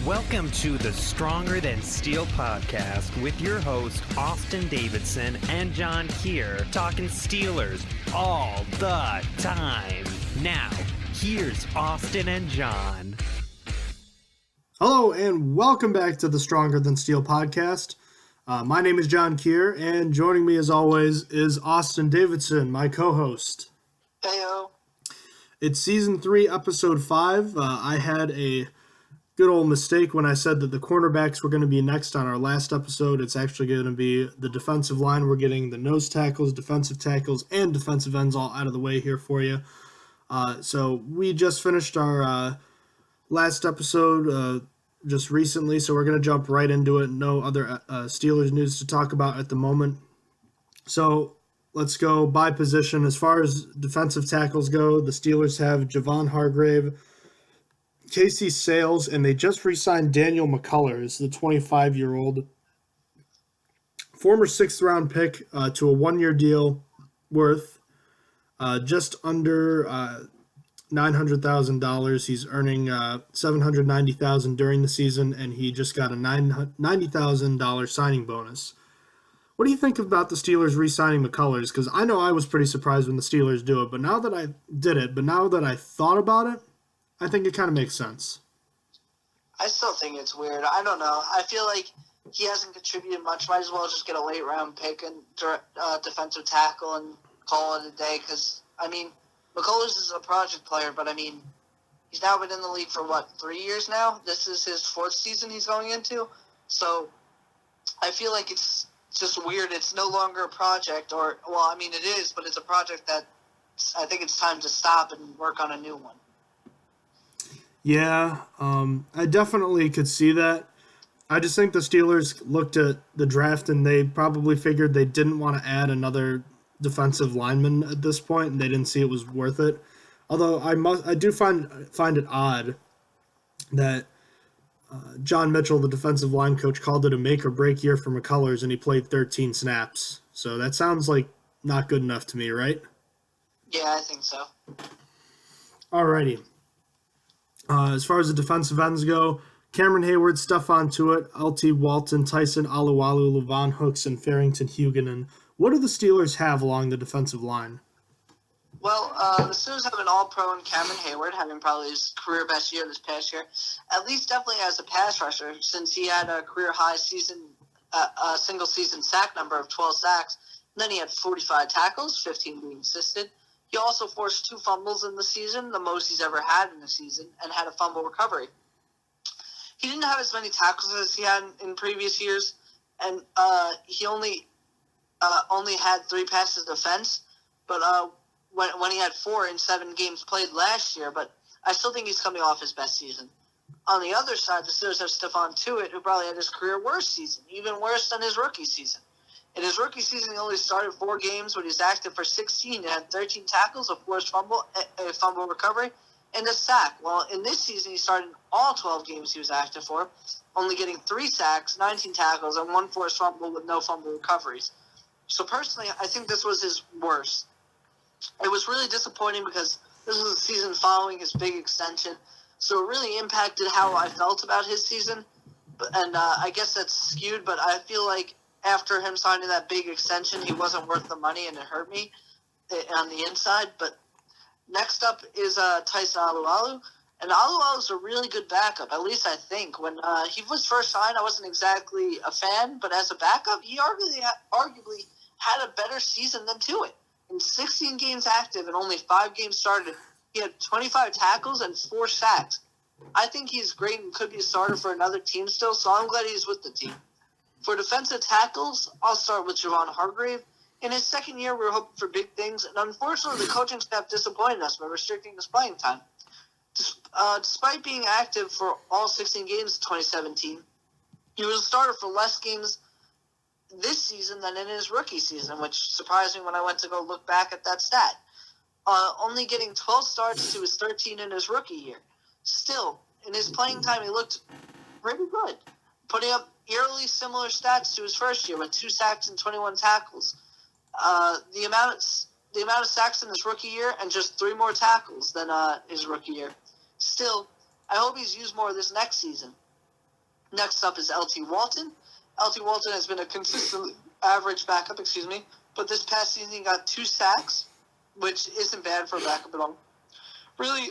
Welcome to the Stronger Than Steel podcast with your host, Austin Davidson and John Keir, talking Steelers all the time. Now, here's Austin and John. Hello, and welcome back to the Stronger Than Steel podcast. My name is John Keir, and joining me as always is Austin Davidson, my co-host. Heyo. It's Season 3, Episode 5. I had a good old mistake when I said that the cornerbacks were going to be next on our last episode. It's actually going to be the defensive line. We're getting the nose tackles, defensive tackles, and defensive ends all out of the way here for you. So we just finished our last episode just recently, so we're going to jump right into it. No other Steelers news to talk about at the moment. So let's go by position. As far as defensive tackles go, the Steelers have Javon Hargrave, Casey Sales, and they just re-signed Daniel McCullers, the 25-year-old former sixth-round pick to a one-year deal worth just under $900,000. He's earning $790,000 during the season, and he just got a $90,000 signing bonus. What do you think about the Steelers re-signing McCullers? Because I know I was pretty surprised when the Steelers do it, but now that I thought about it, I think it kind of makes sense. I still think it's weird. I don't know. I feel like he hasn't contributed much. Might as well just get a late-round pick and defensive tackle and call it a day. Because, McCullers is a project player, but, he's now been in the league for, 3 years now? This is his fourth season he's going into. So I feel like it's just weird. It's no longer a project. It is, but it's a project that I think it's time to stop and work on a new one. Yeah, I definitely could see that. I just think the Steelers looked at the draft and they probably figured they didn't want to add another defensive lineman at this point, and they didn't see it was worth it. Although I do find it odd that John Mitchell, the defensive line coach, called it a make or break year for McCullers, and he played 13 snaps. So that sounds like not good enough to me, right? Yeah, I think so. Alrighty. As far as the defensive ends go, Cameron Hayward, Stephon Tuitt, L.T. Walton, Tyson Alualu, Levon Hooks, and Farrington Huguenin. What do the Steelers have along the defensive line? Well, the Steelers have an all-pro in Cameron Hayward, having probably his career best year this past year. At least definitely as a pass rusher, since he had a career-high single-season sack number of 12 sacks. And then he had 45 tackles, 15 being assisted. He also forced 2 fumbles in the season, the most he's ever had in a season, and had a fumble recovery. He didn't have as many tackles as he had in previous years, and he only had 3 passes defense, but when he had 4 in 7 games played last year, but I still think he's coming off his best season. On the other side, the Steelers have Stephon Tuitt, who probably had his career worst season, even worse than his rookie season. In his rookie season, he only started 4 games, but he was active for 16 and had 13 tackles, a forced fumble, a fumble recovery, and a sack. Well, in this season, he started all 12 games he was active for, only getting 3 sacks, 19 tackles, and 1 forced fumble with no fumble recoveries. So personally, I think this was his worst. It was really disappointing because this was the season following his big extension, so it really impacted how I felt about his season. And I guess that's skewed, but I feel like after him signing that big extension, he wasn't worth the money, and it hurt me on the inside. But next up is Tyson Alualu. And Alualu's a really good backup, at least I think. When he was first signed, I wasn't exactly a fan, but as a backup, he arguably had a better season than Tuitt. In 16 games active and only 5 games started, he had 25 tackles and 4 sacks. I think he's great and could be a starter for another team still, so I'm glad he's with the team. For defensive tackles, I'll start with Javon Hargrave. In his second year, we were hoping for big things, and unfortunately, the coaching staff disappointed us by restricting his playing time. Despite being active for all 16 games in 2017, he was a starter for less games this season than in his rookie season, which surprised me when I went to go look back at that stat. Only getting 12 starts to his 13 in his rookie year. Still, in his playing time, he looked pretty good, putting up eerily similar stats to his first year with 2 sacks and 21 tackles. The amount of sacks in his rookie year and just 3 more tackles than his rookie year. Still, I hope he's used more this next season. Next up is L.T. Walton. L.T. Walton has been a consistent average backup, but this past season he got 2 sacks, which isn't bad for a backup at all. Really,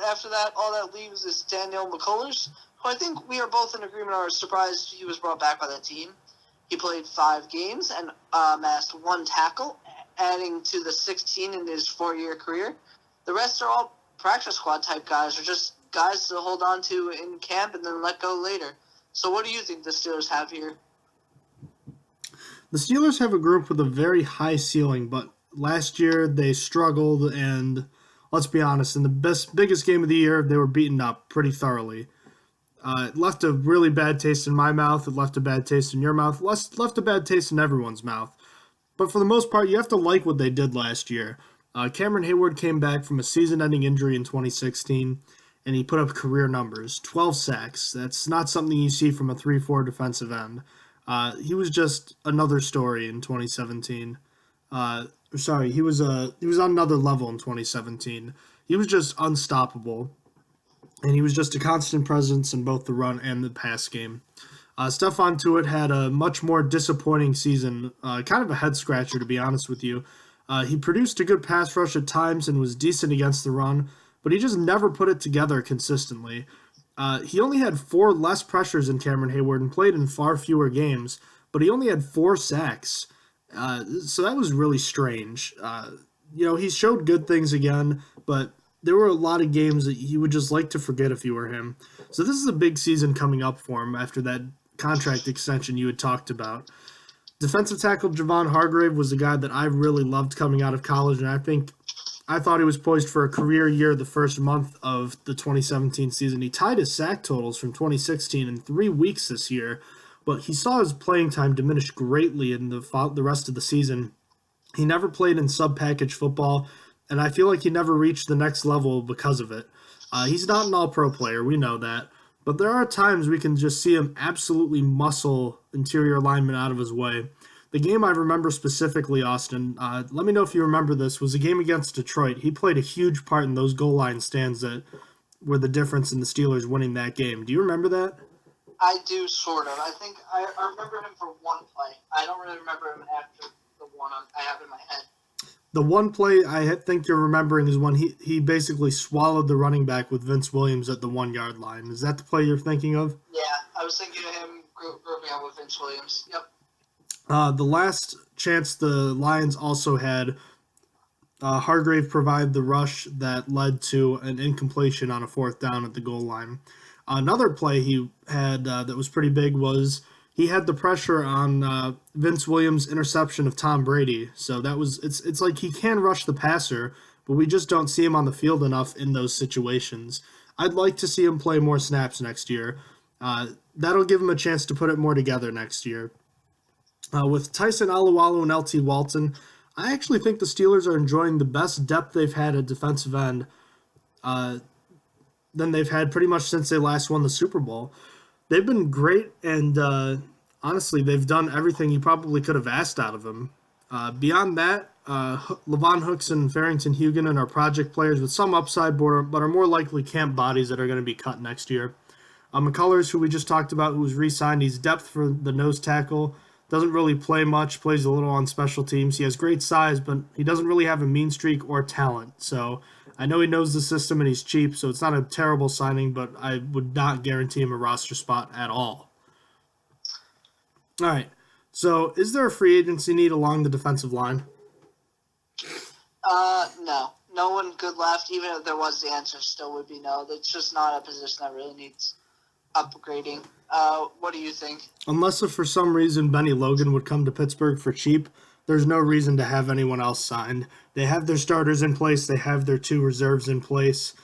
after that, all that leaves is Daniel McCullers, who I think we are both in agreement or surprised he was brought back by that team. He played 5 games and amassed 1 tackle, adding to the 16 in his 4-year career. The rest are all practice squad type guys, or just guys to hold on to in camp and then let go later. So what do you think the Steelers have here? The Steelers have a group with a very high ceiling, but last year they struggled, and let's be honest, in the biggest game of the year, they were beaten up pretty thoroughly. It left a really bad taste in my mouth. It left a bad taste in your mouth. Left a bad taste in everyone's mouth. But for the most part, you have to like what they did last year. Cameron Hayward came back from a season-ending injury in 2016, and he put up career numbers, 12 sacks. That's not something you see from a 3-4 defensive end. He was just another story in 2017. He was on another level in 2017. He was just unstoppable, and he was just a constant presence in both the run and the pass game. Stephon Tuitt had a much more disappointing season, kind of a head-scratcher, to be honest with you. He produced a good pass rush at times and was decent against the run, but he just never put it together consistently. He only had 4 less pressures than Cameron Hayward and played in far fewer games, but he only had 4 sacks. So that was really strange. He showed good things again, but there were a lot of games that he would just like to forget if you were him. So this is a big season coming up for him after that contract extension you had talked about. Defensive tackle Javon Hargrave was a guy that I really loved coming out of college, and I thought he was poised for a career year the first month of the 2017 season. He tied his sack totals from 2016 in 3 weeks this year, but he saw his playing time diminish greatly in the rest of the season. He never played in sub-package football, and I feel like he never reached the next level because of it. He's not an all-pro player, we know that, but there are times we can just see him absolutely muscle interior linemen out of his way. The game I remember specifically, Austin, let me know if you remember this, was a game against Detroit. He played a huge part in those goal line stands that were the difference in the Steelers winning that game. Do you remember that? I do, sort of. I think I remember him for one play. I don't really remember him after the one I have in my head. The one play I think you're remembering is when he basically swallowed the running back with Vince Williams at the 1-yard line. Is that the play you're thinking of? Yeah, I was thinking of him grouping up with Vince Williams. Yep. The last chance the Lions also had, Hargrave provided the rush that led to an incompletion on a 4th down at the goal line. Another play he had that was pretty big was he had the pressure on Vince Williams' interception of Tom Brady. So it's like he can rush the passer, but we just don't see him on the field enough in those situations. I'd like to see him play more snaps next year. That'll give him a chance to put it more together next year. With Tyson Alualu and L.T. Walton, I actually think the Steelers are enjoying the best depth they've had at defensive end than they've had pretty much since they last won the Super Bowl. They've been great, and honestly, they've done everything you probably could have asked out of them. Beyond that, Levon Hooks and Farrington Huguenin are project players with some upside, but are more likely camp bodies that are going to be cut next year. McCullers, who we just talked about, who was re-signed, he's depth for the nose tackle. Doesn't really play much, plays a little on special teams. He has great size, but he doesn't really have a mean streak or talent. So I know he knows the system and he's cheap, so it's not a terrible signing, but I would not guarantee him a roster spot at all. All right, so is there a free agency need along the defensive line? No. No one good left. Even if there was, the answer still would be no. It's just not a position that really needs upgrading. What do you think? Unless if for some reason Benny Logan would come to Pittsburgh for cheap, there's no reason to have anyone else signed. They have their starters in place. They have their 2 reserves in place.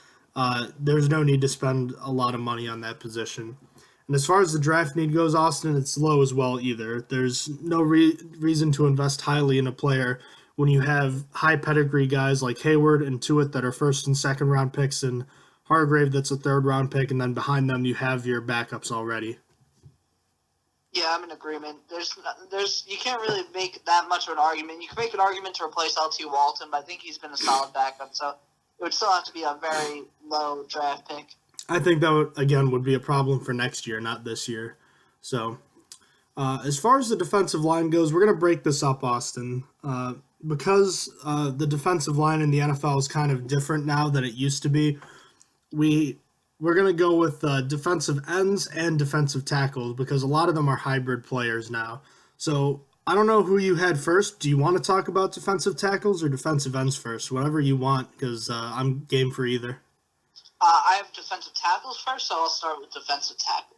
There's no need to spend a lot of money on that position. And as far as the draft need goes, Austin, it's low as well either. There's no reason to invest highly in a player when you have high pedigree guys like Hayward and Tuitt that are 1st and 2nd round picks, and Hargrave that's a 3rd round pick, and then behind them you have your backups already. Yeah, I'm in agreement. You can't really make that much of an argument. You can make an argument to replace L.T. Walton, but I think he's been a solid backup, so it would still have to be a very low draft pick. I think that would be a problem for next year, not this year. So, as far as the defensive line goes, we're going to break this up, Austin. Because the defensive line in the NFL is kind of different now than it used to be, we're going to go with defensive ends and defensive tackles because a lot of them are hybrid players now. So I don't know who you had first. Do you want to talk about defensive tackles or defensive ends first? Whatever you want, because I'm game for either. I have defensive tackles first, so I'll start with defensive tackle.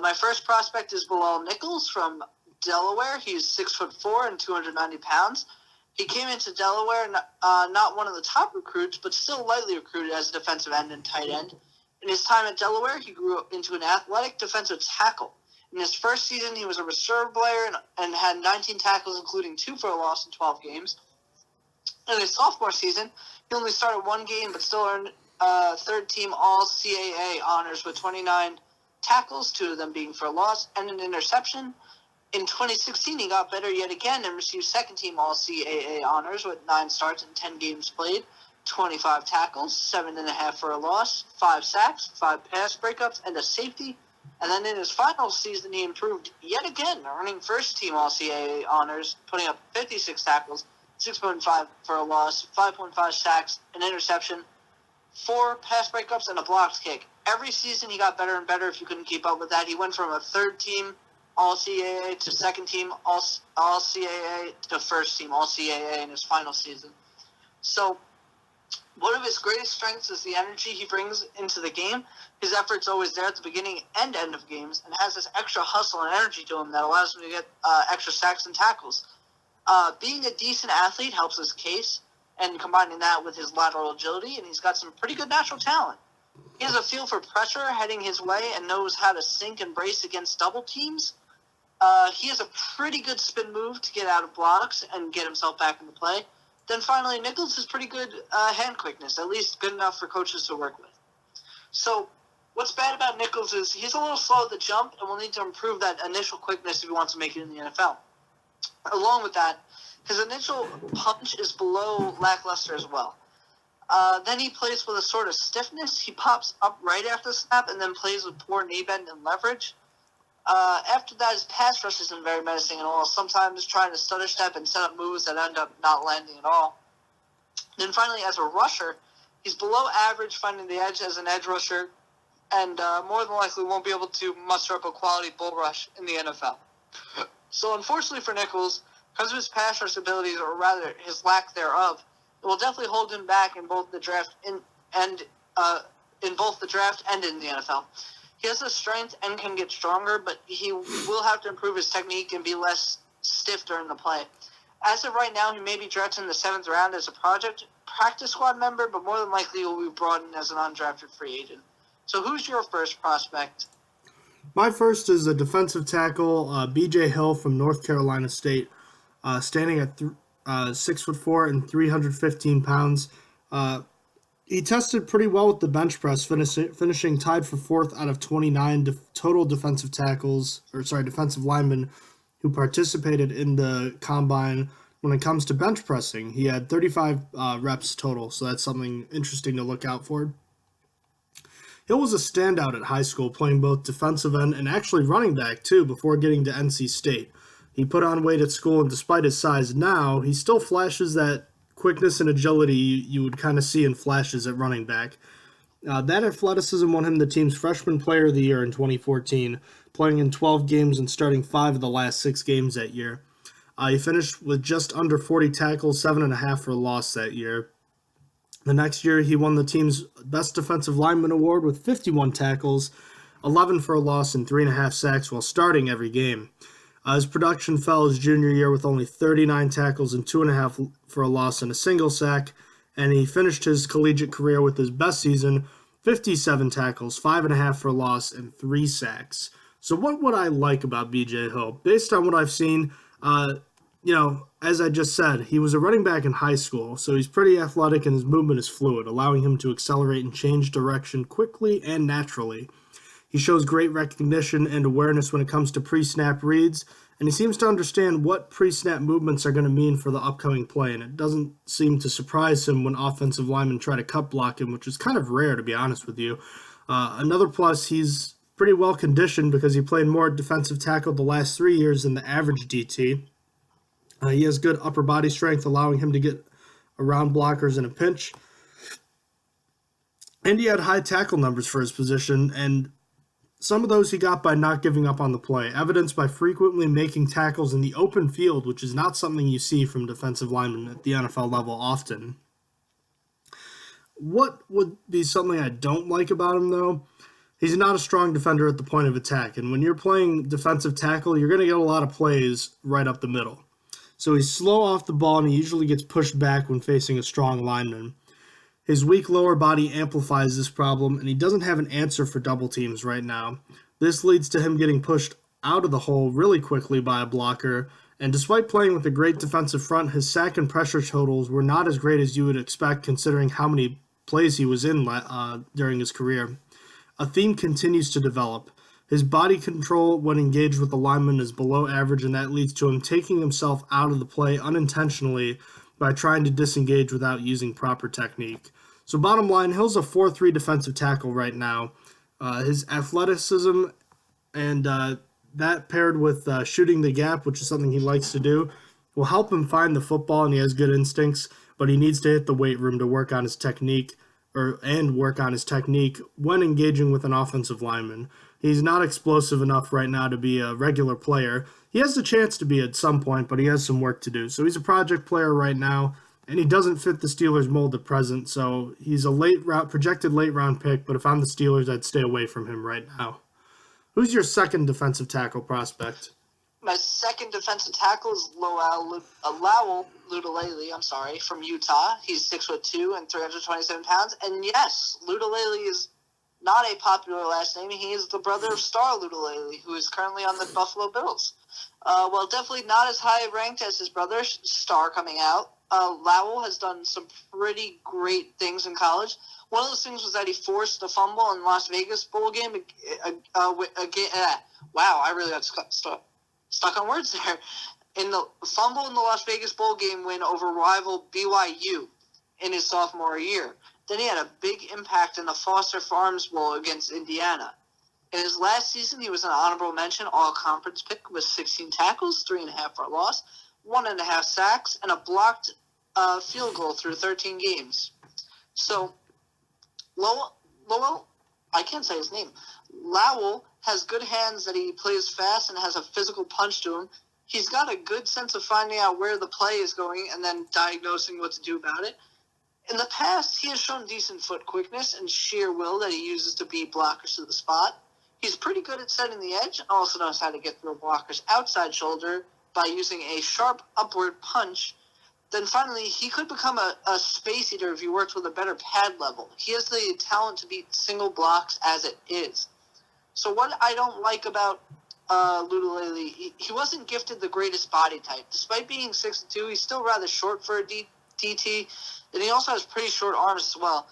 My first prospect is Bilal Nichols from Delaware. He's 6'4" and 290 pounds. He came into Delaware, not one of the top recruits, but still lightly recruited as a defensive end and tight end. In his time at Delaware, he grew into an athletic defensive tackle. In his first season, he was a reserve player and had 19 tackles, including 2 for a loss in 12 games. In his sophomore season, he only started 1 game, but still earned third-team All-CAA honors with 29 tackles, 2 of them being for a loss, and an interception. In 2016, he got better yet again and received second-team All-CAA honors with 9 starts and 10 games played, 25 tackles, 7.5 for a loss, 5 sacks, 5 pass breakups, and a safety. And then in his final season, he improved yet again, earning first-team All-CAA honors, putting up 56 tackles, 6.5 for a loss, 5.5 sacks, an interception, 4 pass breakups, and a blocked kick. Every season, he got better and better. If you couldn't keep up with that, he went from a third-team All-CAA to second-team All-CAA to first-team All-CAA in his final season. So one of his greatest strengths is the energy he brings into the game. His effort's always there at the beginning and end of games and has this extra hustle and energy to him that allows him to get extra sacks and tackles. Being a decent athlete helps his case, and combining that with his lateral agility, and he's got some pretty good natural talent. He has a feel for pressure heading his way and knows how to sink and brace against double teams. He has a pretty good spin move to get out of blocks and get himself back into play. Then finally, Nichols has pretty good hand quickness, at least good enough for coaches to work with. So what's bad about Nichols is he's a little slow at the jump and will need to improve that initial quickness if he wants to make it in the NFL. Along with that, his initial punch is below lackluster as well. Then he plays with a sort of stiffness. He pops up right after the snap and then plays with poor knee bend and leverage. After that, his pass rush isn't very menacing at all, sometimes trying to stutter step and set up moves that end up not landing at all. Then finally, as a rusher, he's below average finding the edge as an edge rusher, and more than likely won't be able to muster up a quality bull rush in the NFL. So unfortunately for Nichols, because of his pass rush abilities, or rather his lack thereof, it will definitely hold him back in both the draft and in the NFL. He has the strength and can get stronger, but he will have to improve his technique and be less stiff during the play. As of right now, he may be drafted in the 7th round as a practice squad member, but more than likely he will be brought in as an undrafted free agent. So who's your first prospect? My first is a defensive tackle, B.J. Hill from North Carolina State, standing at 6'4" and 315 pounds. He tested pretty well with the bench press, finishing tied for 4th out of 29 total defensive linemen who participated in the combine. When it comes to bench pressing, he had 35 reps total, so that's something interesting to look out for. Hill was a standout at high school, playing both defensive end and actually running back, too, before getting to NC State. He put on weight at school, and despite his size now, he still flashes that quickness and agility you would kind of see in flashes at running back. That athleticism won him the team's Freshman Player of the Year in 2014, playing in 12 games and starting 5 of the last 6 games that year. He finished with just under 40 tackles, 7.5 for a loss that year. The next year, he won the team's Best Defensive Lineman Award with 51 tackles, 11 for a loss, and 3.5 sacks while starting every game. His production fell his junior year with only 39 tackles and 2.5 for a loss and a single sack, and he finished his collegiate career with his best season, 57 tackles, 5.5 for a loss, and 3 sacks. So what would I like about B.J. Hill? Based on what I've seen, as I just said, he was a running back in high school, so he's pretty athletic and his movement is fluid, allowing him to accelerate and change direction quickly and naturally. He shows great recognition and awareness when it comes to pre-snap reads, and he seems to understand what pre-snap movements are going to mean for the upcoming play, and it doesn't seem to surprise him when offensive linemen try to cut block him, which is kind of rare, to be honest with you. Another plus, he's pretty well conditioned because he played more defensive tackle the last 3 years than the average DT. He has good upper body strength, allowing him to get around blockers in a pinch. And he had high tackle numbers for his position, and some of those he got by not giving up on the play, evidenced by frequently making tackles in the open field, which is not something you see from defensive linemen at the NFL level often. What would be something I don't like about him, though? He's not a strong defender at the point of attack, and when you're playing defensive tackle, you're going to get a lot of plays right up the middle. So he's slow off the ball, and he usually gets pushed back when facing a strong lineman. His weak lower body amplifies this problem, and he doesn't have an answer for double teams right now. This leads to him getting pushed out of the hole really quickly by a blocker, and despite playing with a great defensive front, his sack and pressure totals were not as great as you would expect considering how many plays he was in during his career. A theme continues to develop. His body control when engaged with the lineman is below average, and that leads to him taking himself out of the play unintentionally by trying to disengage without using proper technique. So bottom line, Hill's a 4-3 defensive tackle right now. His athleticism and that paired with shooting the gap, which is something he likes to do, will help him find the football, and he has good instincts, but he needs to hit the weight room to work on his technique when engaging with an offensive lineman. He's not explosive enough right now to be a regular player. He has the chance to be at some point, but he has some work to do. So he's a project player right now, and he doesn't fit the Steelers' mold at present. So he's a projected late round pick, but if I'm the Steelers, I'd stay away from him right now. Who's your second defensive tackle prospect? My second defensive tackle is Lawler from Utah. He's 6'2" and 327 pounds. And yes, Lawler is not a popular last name. He is the brother of Star Lawler, who is currently on the Buffalo Bills. Well, definitely not as high ranked as his brother, Star, coming out. Lowell has done some pretty great things in college. One of those things was that he forced a fumble in the Las Vegas bowl game. Wow, I really got stuck on words there. In the fumble in the Las Vegas bowl game win over rival BYU in his sophomore year. Then he had a big impact in the Foster Farms Bowl against Indiana. In his last season, he was an honorable mention all-conference pick with 16 tackles, 3.5 for a loss, 1.5 sacks, and a blocked field goal through 13 games. So, Lowell, I can't say his name. Lowell has good hands that he plays fast and has a physical punch to him. He's got a good sense of finding out where the play is going and then diagnosing what to do about it. In the past, he has shown decent foot quickness and sheer will that he uses to beat blockers to the spot. He's pretty good at setting the edge and also knows how to get through a blocker's outside shoulder by using a sharp upward punch. Then finally, he could become a space eater if he works with a better pad level. He has the talent to beat single blocks as it is. So what I don't like about Lululele, he wasn't gifted the greatest body type. Despite being 6'2", he's still rather short for a DT, and he also has pretty short arms as well.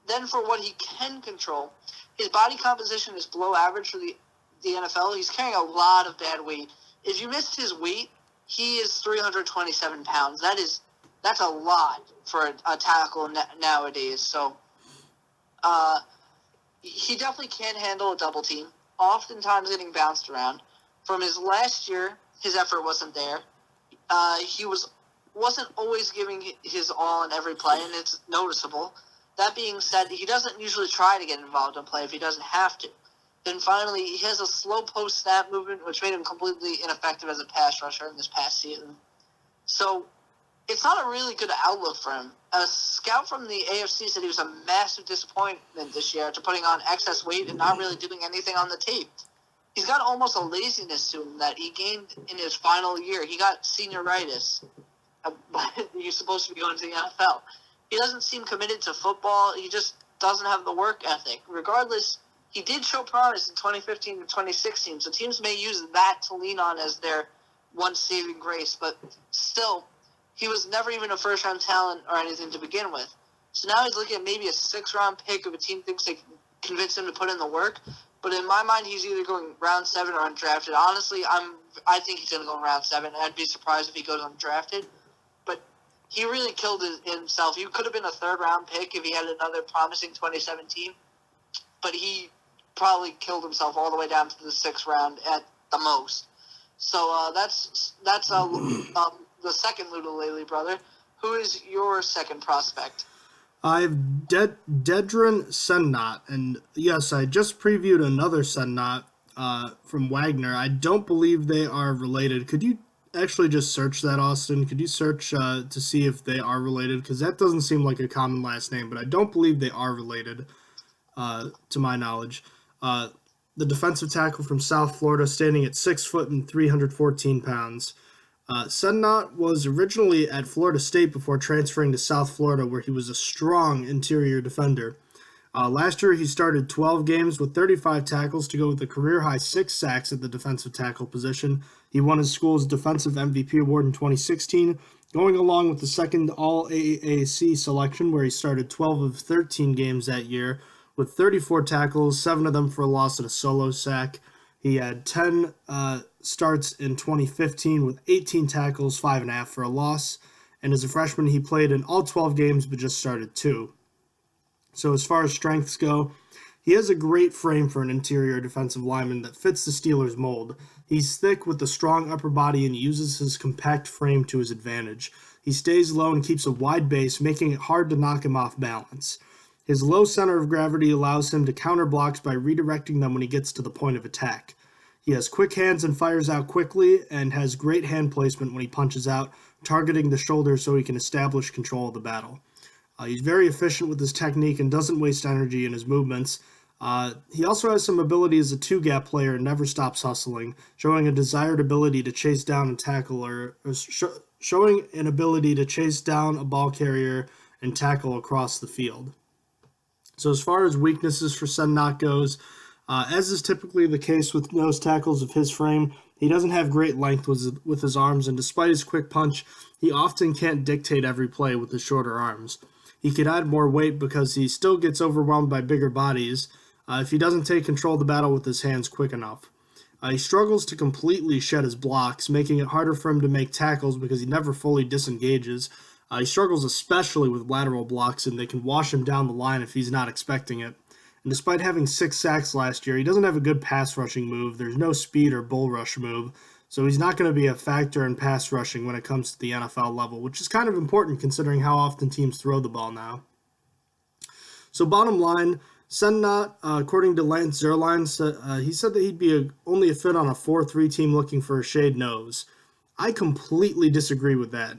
Then for what he can control, his body composition is below average for the NFL. He's carrying a lot of bad weight. If you missed his weight, he is 327 pounds. That's a lot for a tackle nowadays. So he definitely can't handle a double team, oftentimes getting bounced around. From his last year, his effort wasn't there. He wasn't always giving his all in every play, and it's noticeable. That being said, he doesn't usually try to get involved in play if he doesn't have to. Then finally, he has a slow post-snap movement, which made him completely ineffective as a pass rusher in this past season. So it's not a really good outlook for him. A scout from the AFC said he was a massive disappointment this year after putting on excess weight and not really doing anything on the tape. He's got almost a laziness to him that he gained in his final year. He got senioritis. You're supposed to be going to the NFL. He doesn't seem committed to football. He just doesn't have the work ethic. Regardless, he did show promise in 2015 and 2016, so teams may use that to lean on as their one saving grace, but still, he was never even a first-round talent or anything to begin with. So now he's looking at maybe a 6th-round pick if a team thinks they can convince him to put in the work, but in my mind, he's either going round 7 or undrafted. Honestly, I think he's going to go in round 7, and I'd be surprised if he goes undrafted. But he really killed himself. He could have been a 3rd-round pick if he had another promising 2017. but he probably killed himself all the way down to the 6th round at the most. So that's the second Lululele brother. Who is your second prospect? I've Dedrin Sennott, and yes, I just previewed another Sennott from Wagner. I don't believe they are related. Could you actually just search that, Austin? Could you search to see if they are related? Because that doesn't seem like a common last name, but I don't believe they are related, to my knowledge. The defensive tackle from South Florida, standing at 6 foot and 314 pounds. Sennott was originally at Florida State before transferring to South Florida, where he was a strong interior defender. Last year, he started 12 games with 35 tackles to go with a career-high 6 sacks at the defensive tackle position. He won his school's Defensive MVP award in 2016, going along with the second All-AAC selection, where he started 12 of 13 games that year with 34 tackles, 7 of them for a loss and a solo sack. He had 10 starts in 2015 with 18 tackles, 5.5 for a loss. And as a freshman, he played in all 12 games but just started 2. So as far as strengths go, he has a great frame for an interior defensive lineman that fits the Steelers' mold. He's thick with a strong upper body and uses his compact frame to his advantage. He stays low and keeps a wide base, making it hard to knock him off balance. His low center of gravity allows him to counter blocks by redirecting them when he gets to the point of attack. He has quick hands and fires out quickly, and has great hand placement when he punches out, targeting the shoulder so he can establish control of the battle. He's very efficient with his technique and doesn't waste energy in his movements. He also has some ability as a two-gap player and never stops hustling, showing a desired ability to chase down and tackle, showing an ability to chase down a ball carrier and tackle across the field. So as far as weaknesses for Sennott goes, as is typically the case with nose tackles of his frame, he doesn't have great length with his arms, and despite his quick punch, he often can't dictate every play with his shorter arms. He could add more weight because he still gets overwhelmed by bigger bodies if he doesn't take control of the battle with his hands quick enough. He struggles to completely shed his blocks, making it harder for him to make tackles because he never fully disengages. He struggles especially with lateral blocks, and they can wash him down the line if he's not expecting it. And despite having 6 sacks last year, he doesn't have a good pass rushing move. There's no speed or bull rush move, so he's not going to be a factor in pass rushing when it comes to the NFL level, which is kind of important considering how often teams throw the ball now. So bottom line, Sennott, according to Lance Zierlein, he said that he'd be only a fit on a 4-3 team looking for a shade nose. I completely disagree with that.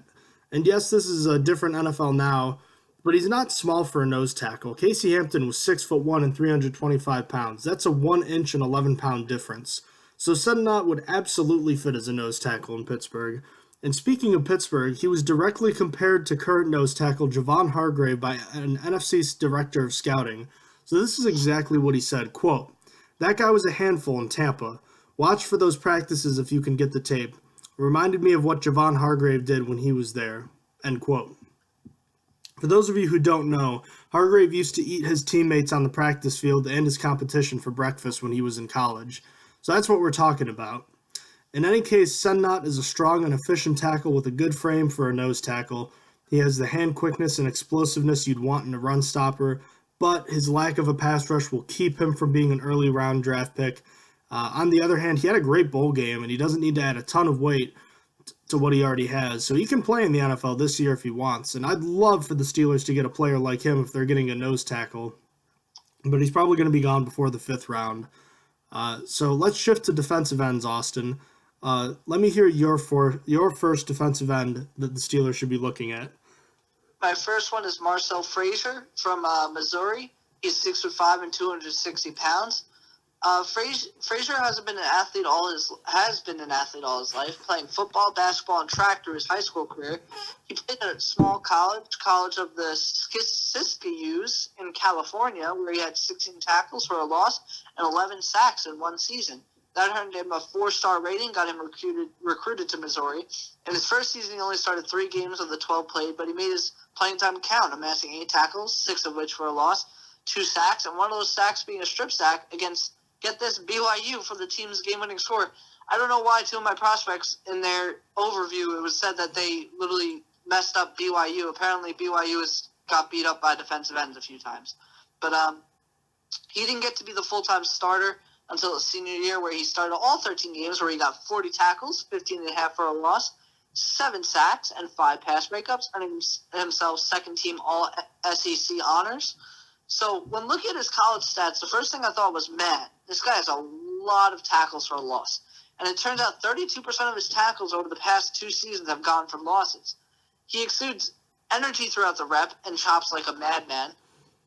And yes, this is a different NFL now, but he's not small for a nose tackle. Casey Hampton was 6'1" and 325 pounds. That's a 1 inch and 11-pound difference. So Sennott would absolutely fit as a nose tackle in Pittsburgh. And speaking of Pittsburgh, he was directly compared to current nose tackle Javon Hargrave by an NFC's director of scouting. So this is exactly what he said, quote, "That guy was a handful in Tampa. Watch for those practices if you can get the tape. Reminded me of what Javon Hargrave did when he was there," end quote. For those of you who don't know, Hargrave used to eat his teammates on the practice field and his competition for breakfast when he was in college. So that's what we're talking about. In any case, Sennott is a strong and efficient tackle with a good frame for a nose tackle. He has the hand quickness and explosiveness you'd want in a run stopper, but his lack of a pass rush will keep him from being an early round draft pick. On the other hand, he had a great bowl game, and he doesn't need to add a ton of weight to what he already has. So he can play in the NFL this year if he wants. And I'd love for the Steelers to get a player like him if they're getting a nose tackle. But he's probably going to be gone before the 5th round. So let's shift to defensive ends, Austin. Let me hear your first defensive end that the Steelers should be looking at. My first one is Marcel Frazier from Missouri. He's 6'5" and 260 pounds. Frazier has been an athlete all his life, playing football, basketball, and track through his high school career. He played at a small college of the Siskiyous in California, where he had 16 tackles for a loss and 11 sacks in one season. That earned him a 4-star rating, got him recruited to Missouri. In his first season, he only started 3 games of the 12 played, but he made his playing time count, amassing 8 tackles, 6 of which for a loss, 2 sacks, and one of those sacks being a strip sack against, get this, BYU for the team's game-winning score. I don't know why 2 of my prospects, in their overview, it was said that they literally messed up BYU. Apparently, BYU got beat up by defensive ends a few times. But He didn't get to be the full-time starter until his senior year, where he started all 13 games, where he got 40 tackles, 15.5 for a loss, 7 sacks, and 5 pass breakups, earning himself second-team All-SEC honors. So when looking at his college stats, the first thing I thought was, man, this guy has a lot of tackles for a loss. And it turns out 32% of his tackles over the past 2 seasons have gone for losses. He exudes energy throughout the rep and chops like a madman.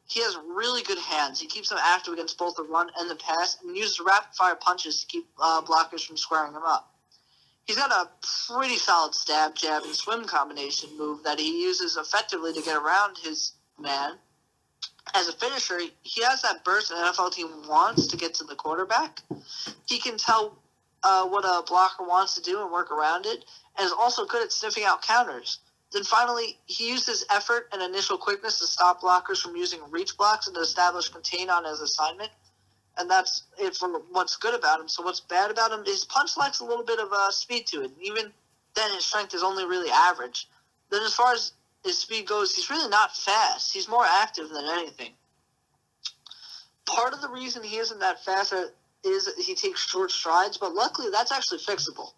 He has really good hands. He keeps them active against both the run and the pass and uses rapid-fire punches to keep blockers from squaring him up. He's got a pretty solid stab, jab, and swim combination move that he uses effectively to get around his man. As a finisher, he has that burst an NFL team wants to get to the quarterback. He can tell what a blocker wants to do and work around it, and is also good at sniffing out counters. Then finally, he used his effort and initial quickness to stop blockers from using reach blocks and to establish contain on his assignment. And that's it for what's good about him. So what's bad about him, his punch lacks a little bit of speed to it. Even then, his strength is only really average. Then as far as his speed goes, he's really not fast. He's more active than anything. Part of the reason he isn't that fast is he takes short strides, but luckily that's actually fixable.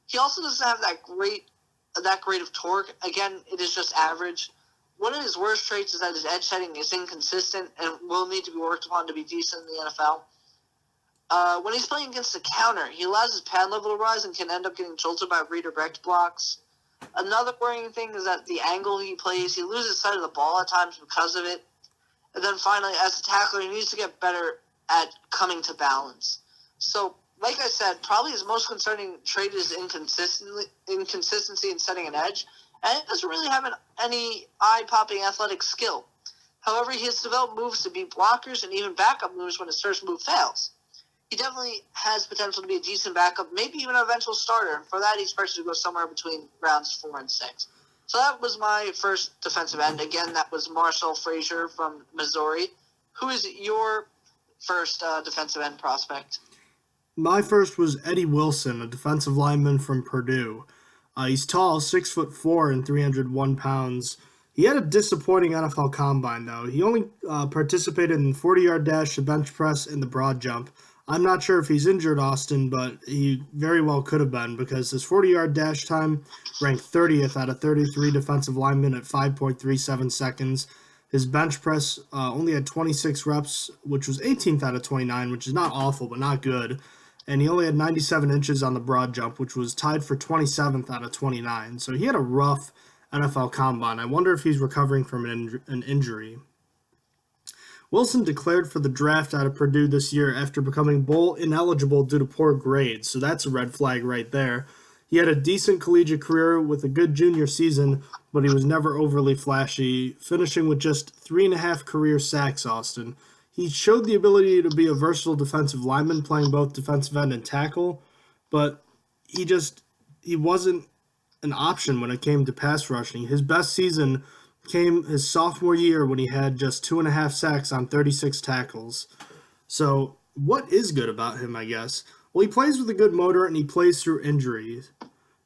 He also doesn't have that great of torque. Again, it is just average. One of his worst traits is that his edge setting is inconsistent and will need to be worked upon to be decent in the NFL. When he's playing against the counter, he allows his pad level to rise and can end up getting jolted by redirect blocks. Another worrying thing is that the angle he plays, he loses sight of the ball at times because of it. And then finally, as a tackler, he needs to get better at coming to balance. So, like I said, probably his most concerning trait is inconsistency in setting an edge, and it doesn't really have any eye-popping athletic skill. However, he has developed moves to beat blockers and even backup moves when his first move fails. He definitely has potential to be a decent backup, maybe even an eventual starter, and for that he's expected to go somewhere between rounds 4 and 6. So that was my first defensive end. Again, that was Marcel Frazier from Missouri. Who is your first defensive end prospect? My first was Eddie Wilson, a defensive lineman from Purdue. He's tall, 6'4" and 301 pounds. He had a disappointing NFL combine, though. He only participated in the 40-yard dash, the bench press, and the broad jump. I'm not sure if he's injured, Austin, but he very well could have been, because his 40-yard dash time ranked 30th out of 33 defensive linemen at 5.37 seconds. His bench press only had 26 reps, which was 18th out of 29, which is not awful, but not good. And he only had 97 inches on the broad jump, which was tied for 27th out of 29. So he had a rough NFL combine. I wonder if he's recovering from an injury. Wilson declared for the draft out of Purdue this year after becoming bowl ineligible due to poor grades, so that's a red flag right there. He had a decent collegiate career with a good junior season, but he was never overly flashy, finishing with just 3.5 career sacks, Austin. He showed the ability to be a versatile defensive lineman, playing both defensive end and tackle, but he wasn't an option when it came to pass rushing. His best season came his sophomore year when he had just 2.5 sacks on 36 tackles. So what is good about him, I guess? Well, he plays with a good motor and he plays through injuries.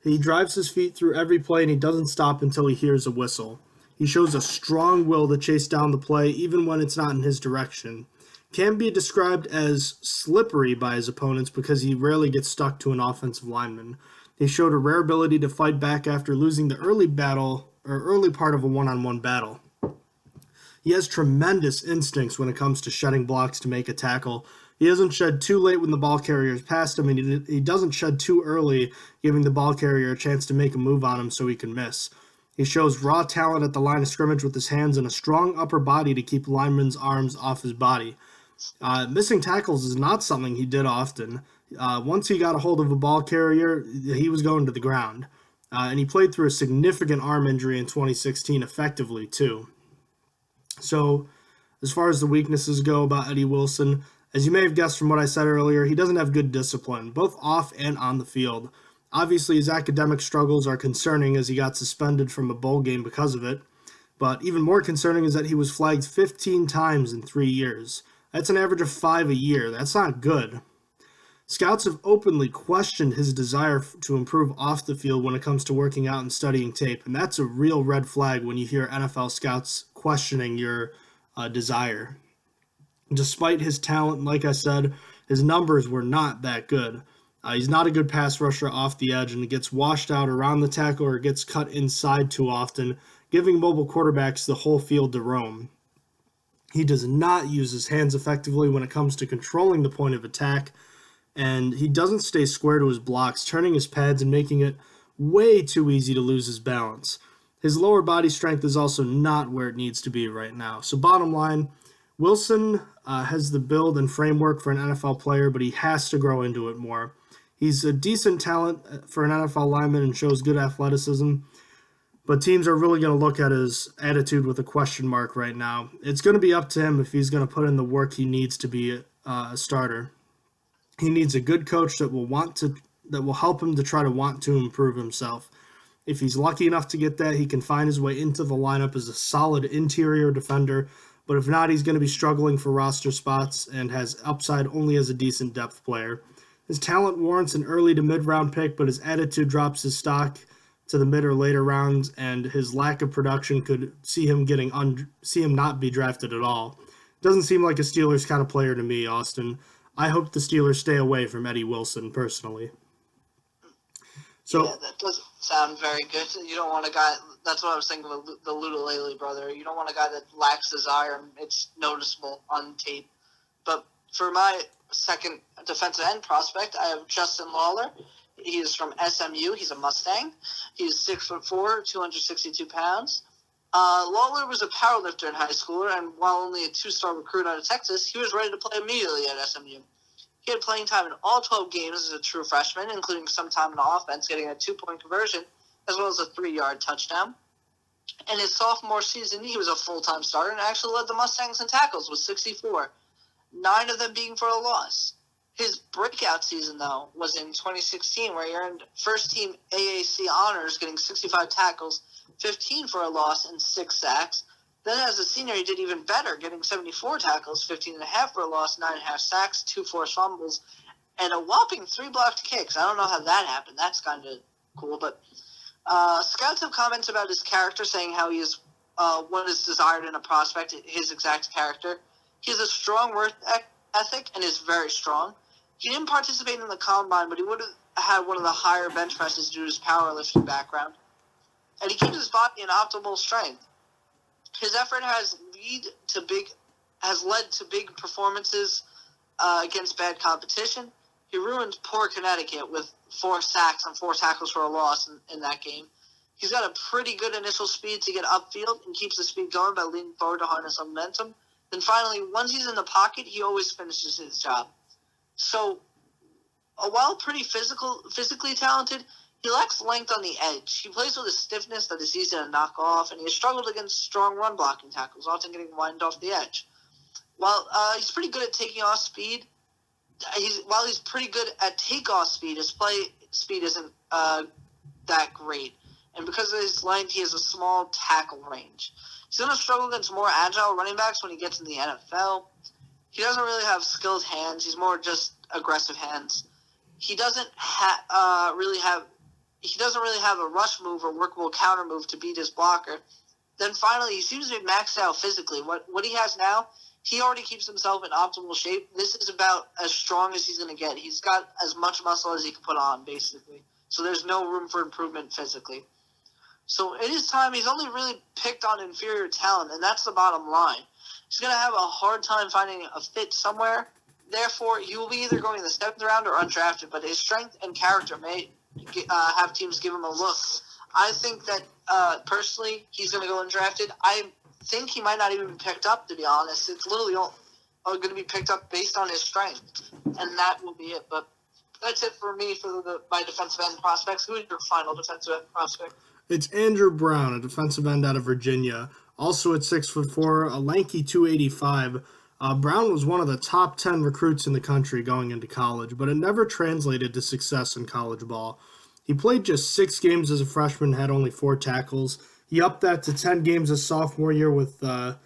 He drives his feet through every play and he doesn't stop until he hears a whistle. He shows a strong will to chase down the play even when it's not in his direction. Can be described as slippery by his opponents because he rarely gets stuck to an offensive lineman. He showed a rare ability to fight back after losing the early part of a one-on-one battle. He has tremendous instincts when it comes to shedding blocks to make a tackle. He doesn't shed too late when the ball carrier is past him, and he doesn't shed too early, giving the ball carrier a chance to make a move on him so he can miss. He shows raw talent at the line of scrimmage with his hands and a strong upper body to keep linemen's arms off his body. Missing tackles is not something he did often. Once he got a hold of a ball carrier, he was going to the ground. And he played through a significant arm injury in 2016 effectively, too. So, as far as the weaknesses go about Eddie Wilson, as you may have guessed from what I said earlier, he doesn't have good discipline, both off and on the field. Obviously, his academic struggles are concerning as he got suspended from a bowl game because of it. But even more concerning is that he was flagged 15 times in 3 years. That's an average of 5 a year. That's not good. Scouts have openly questioned his desire to improve off the field when it comes to working out and studying tape, and that's a real red flag when you hear NFL scouts questioning your desire. Despite his talent, like I said, his numbers were not that good. He's not a good pass rusher off the edge and gets washed out around the tackle or gets cut inside too often, giving mobile quarterbacks the whole field to roam. He does not use his hands effectively when it comes to controlling the point of attack, and he doesn't stay square to his blocks, turning his pads and making it way too easy to lose his balance. His lower body strength is also not where it needs to be right now. So bottom line, Wilson has the build and framework for an NFL player, but he has to grow into it more. He's a decent talent for an NFL lineman and shows good athleticism, but teams are really going to look at his attitude with a question mark right now. It's going to be up to him if he's going to put in the work he needs to be a starter. He needs a good coach that will help him to try to want to improve himself. If he's lucky enough to get that, he can find his way into the lineup as a solid interior defender, but if not, he's going to be struggling for roster spots and has upside only as a decent depth player. His talent warrants an early to mid-round pick, but his attitude drops his stock to the mid or later rounds, and his lack of production could see him not be drafted at all. Doesn't seem like a Steelers kind of player to me, Austin. I hope the Steelers stay away from Eddie Wilson personally. So yeah, that doesn't sound very good. You don't want a guy. That's what I was thinking of the Ludalele brother. You don't want a guy that lacks desire, and it's noticeable on tape. But for my second defensive end prospect, I have Justin Lawler. He is from SMU. He's a Mustang. He's 6'4", 262 pounds. Lawler was a powerlifter in high school, and while only a 2-star recruit out of Texas, he was ready to play immediately at SMU. He had playing time in all 12 games as a true freshman, including some time in offense, getting a 2-point conversion, as well as a 3-yard touchdown. In his sophomore season, he was a full-time starter and actually led the Mustangs in tackles with 64, 9 of them being for a loss. His breakout season, though, was in 2016, where he earned first-team AAC honors, getting 65 tackles, 15 for a loss, and 6 sacks. Then as a senior, he did even better, getting 74 tackles, 15.5 for a loss, 9.5 sacks, 2 forced fumbles, and a whopping 3 blocked kicks. I don't know how that happened. That's kind of cool. But scouts have comments about his character, saying how he is what is desired in a prospect, his exact character. He has a strong work ethic and is very strong. He didn't participate in the combine, but he would have had one of the higher bench presses due to his powerlifting background. And he keeps his body in optimal strength. His effort has led to big performances against bad competition. He ruined poor Connecticut with 4 sacks and 4 tackles for a loss in that game. He's got a pretty good initial speed to get upfield and keeps the speed going by leaning forward to harness momentum. Then finally, once he's in the pocket, he always finishes his job. So, while pretty physically talented, he lacks length on the edge. He plays with a stiffness that is easy to knock off, and he has struggled against strong run-blocking tackles, often getting winded off the edge. While he's pretty good at taking off speed, while he's pretty good at takeoff speed, his play speed isn't that great. And because of his length, he has a small tackle range. He's going to struggle against more agile running backs when he gets in the NFL. He doesn't really have skilled hands. He's more just aggressive hands. He doesn't really have a rush move or workable counter move to beat his blocker. Then finally, he seems to be maxed out physically. What he has now, he already keeps himself in optimal shape. This is about as strong as he's going to get. He's got as much muscle as he can put on, basically. So there's no room for improvement physically. So in his time, he's only really picked on inferior talent, and that's the bottom line. He's going to have a hard time finding a fit somewhere. Therefore, he will be either going in the 7th round or undrafted, but his strength and character may have teams give him a look. I think that, personally, he's going to go undrafted. I think he might not even be picked up, to be honest. It's literally all going to be picked up based on his strength, and that will be it. But that's it for me for my defensive end prospects. Who is your final defensive end prospect? It's Andrew Brown, a defensive end out of Virginia, also at 6'4", a lanky 285. Brown was one of the top 10 recruits in the country going into college, but it never translated to success in college ball. He played just 6 games as a freshman, had only 4 tackles. He upped that to 10 games his sophomore year with 1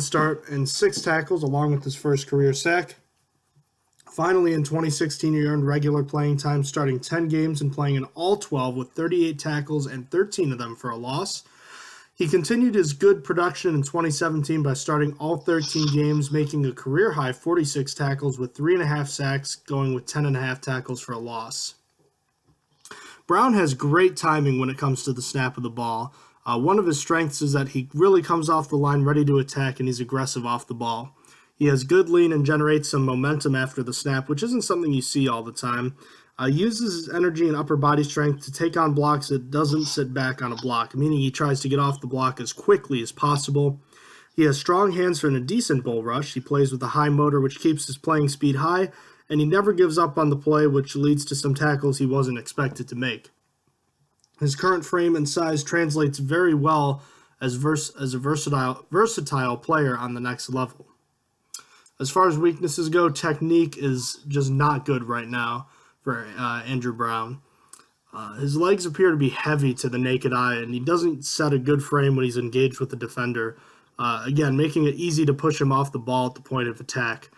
start and 6 tackles, along with his first career sack. Finally, in 2016, he earned regular playing time, starting 10 games and playing in all 12 with 38 tackles and 13 of them for a loss. He continued his good production in 2017 by starting all 13 games, making a career-high 46 tackles with 3.5 sacks, going with 10.5 tackles for a loss. Brown has great timing when it comes to the snap of the ball. One of his strengths is that he really comes off the line ready to attack, and he's aggressive off the ball. He has good lean and generates some momentum after the snap, which isn't something you see all the time. Uses his energy and upper body strength to take on blocks that doesn't sit back on a block, meaning he tries to get off the block as quickly as possible. He has strong hands for a decent bull rush. He plays with a high motor, which keeps his playing speed high, and he never gives up on the play, which leads to some tackles he wasn't expected to make. His current frame and size translates very well as a versatile player on the next level. As far as weaknesses go, technique is just not good right now for Andrew Brown. His legs appear to be heavy to the naked eye, and he doesn't set a good frame when he's engaged with the defender, again, making it easy to push him off the ball at the point of attack.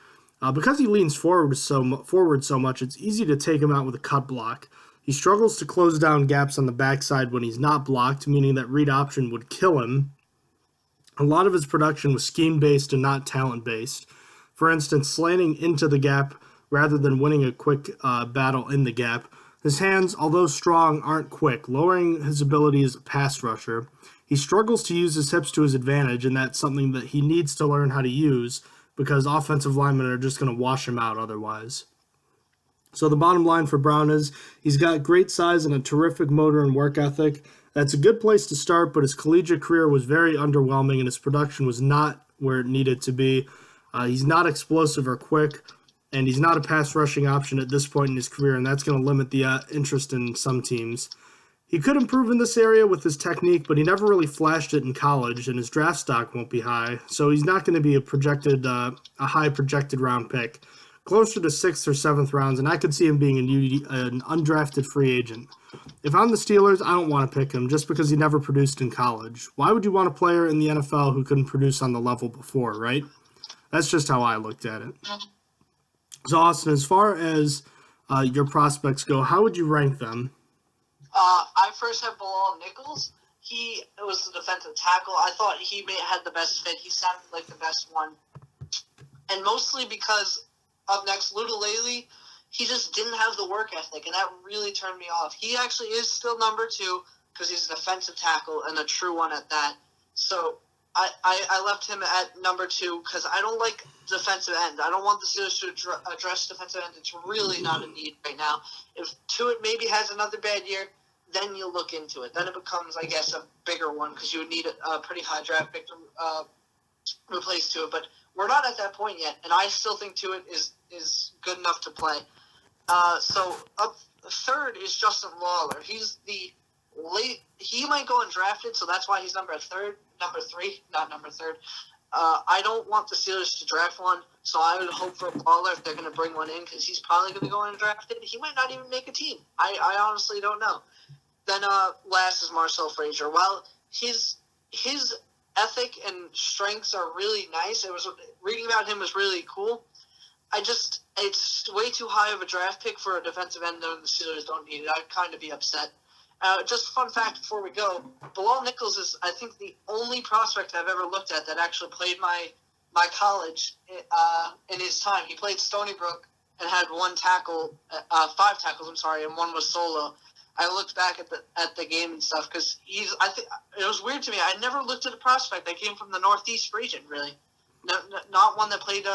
Because he leans forward so much, it's easy to take him out with a cut block. He struggles to close down gaps on the backside when he's not blocked, meaning that read option would kill him. A lot of his production was scheme-based and not talent-based. For instance, slanting into the gap rather than winning a quick battle in the gap. His hands, although strong, aren't quick, lowering his ability as a pass rusher. He struggles to use his hips to his advantage, and that's something that he needs to learn how to use because offensive linemen are just going to wash him out otherwise. So the bottom line for Brown is he's got great size and a terrific motor and work ethic. That's a good place to start, but his collegiate career was very underwhelming, and his production was not where it needed to be. He's not explosive or quick, and he's not a pass rushing option at this point in his career, and that's going to limit the interest in some teams. He could improve in this area with his technique, but he never really flashed it in college, and his draft stock won't be high, so he's not going to be a high projected round pick. Closer to 6th or 7th rounds, and I could see him being an undrafted free agent. If I'm the Steelers, I don't want to pick him just because he never produced in college. Why would you want a player in the NFL who couldn't produce on the level before, right? That's just how I looked at it. So, Austin, as far as your prospects go, how would you rank them? I first have Bilal Nichols. He was the defensive tackle. I thought he had the best fit. He sounded like the best one. And mostly because up next, Lutalele, he just didn't have the work ethic, and that really turned me off. He actually is still number 2 because he's a defensive tackle and a true one at that. So I left him at number 2 because I don't like defensive end. I don't want the Steelers to address defensive end. It's really not a need right now. If Tuitt maybe has another bad year, then you look into it. Then it becomes, I guess, a bigger one because you would need a pretty high draft pick to replace Tuitt. But we're not at that point yet, and I still think Tuitt is good enough to play. So up third is Justin Lawler. He's the late. He might go undrafted, so that's why he's number 3, not number 3rd. I don't want the Steelers to draft one, so I would hope for Lawler if they're going to bring one in because he's probably going to go undrafted. He might not even make a team. I honestly don't know. Then last is Marcel Frazier. Well, his ethic and strengths are really nice. Reading about him was really cool. It's way too high of a draft pick for a defensive end that the Steelers don't need it. I'd kind of be upset. Just a fun fact before we go, Bilal Nichols is, I think, the only prospect I've ever looked at that actually played my college in his time. He played Stony Brook and had 5 tackles, and one was solo. I looked back at the game and stuff because it was weird to me. I never looked at a prospect that came from the Northeast region, really. Not one that played